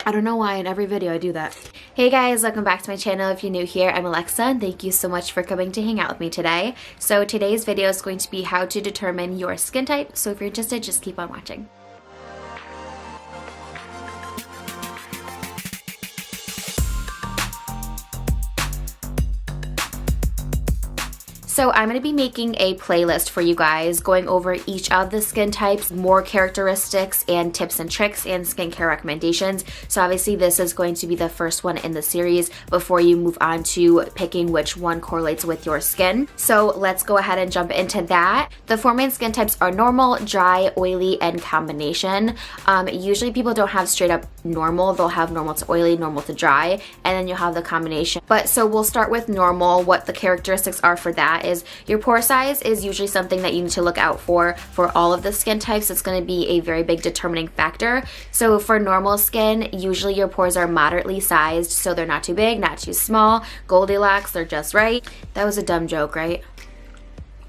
I don't know why in every video I do that. Hey guys, welcome back to my channel. If you're new here, I'm Alexa and thank you so much for coming to hang out with me today. So today's video is going to be how to determine your skin type. So if you're interested, just keep on watching. So I'm going to be making a playlist for you guys going over each of the skin types, more characteristics and tips and tricks and skincare recommendations. So obviously this is going to be the first one in the series before you move on to picking which one correlates with your skin. So let's go ahead and jump into that. The four main skin types are normal, dry, oily, and combination. Usually people don't have straight up normal. They'll have normal to oily, normal to dry, and then you'll have the combination. But so we'll start with normal. What the characteristics are for that is your pore size is usually something that you need to look out for all of the skin types. It's going to be a very big determining factor. So for normal skin, usually your pores are moderately sized, so they're not too big, not too small. Goldilocks, they're just right. That was a dumb joke, right?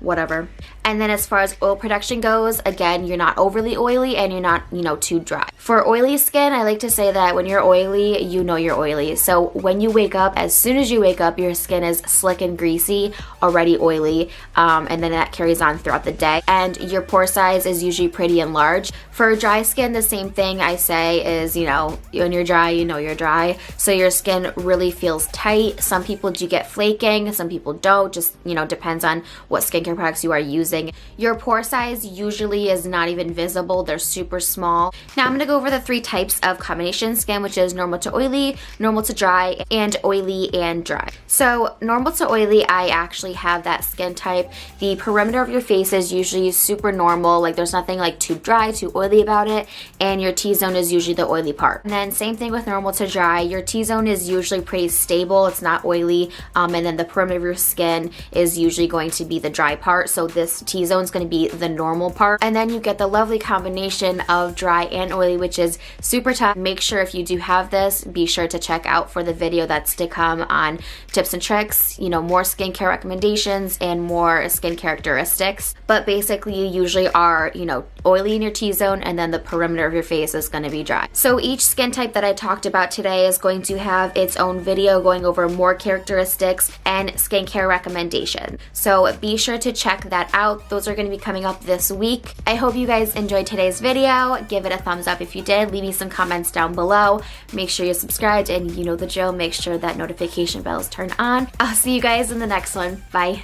Whatever. And then as far as oil production goes, again, you're not overly oily and you're not, too dry. For oily skin, I like to say that when you're oily, you know you're oily. So when you wake up, as soon as you wake up, your skin is slick and greasy, already oily, and then that carries on throughout the day. And your pore size is usually pretty and large. For dry skin, the same thing I say is, when you're dry, you know you're dry. So your skin really feels tight. Some people do get flaking, some people don't, just, depends on what skincare products you are using. Your pore size usually is not even visible. They're super small. Now I'm going to go over the three types of combination skin, which is normal to oily, normal to dry, and oily and dry. So normal to oily, I actually have that skin type. The perimeter of your face is usually super normal. Like there's nothing like too dry, too oily about it. And your T-zone is usually the oily part. And then same thing with normal to dry. Your T-zone is usually pretty stable. It's not oily. And then the perimeter of your skin is usually going to be the dry part. So this T-zone is going to be the normal part. And then you get the lovely combination of dry and oily, which is super tough. Make sure if you do have this, be sure to check out for the video that's to come on tips and tricks, more skincare recommendations and more skin characteristics. But basically you usually are, oily in your T-zone and then the perimeter of your face is going to be dry. So each skin type that I talked about today is going to have its own video going over more characteristics and skincare recommendations. So be sure to check that out. Those are going to be coming up this week. I hope you guys enjoyed today's video. Give it a thumbs up if you did. Leave me some comments down below. Make sure you're subscribed and you know the drill. Make sure that notification bell is turned on. I'll see you guys in the next one. Bye.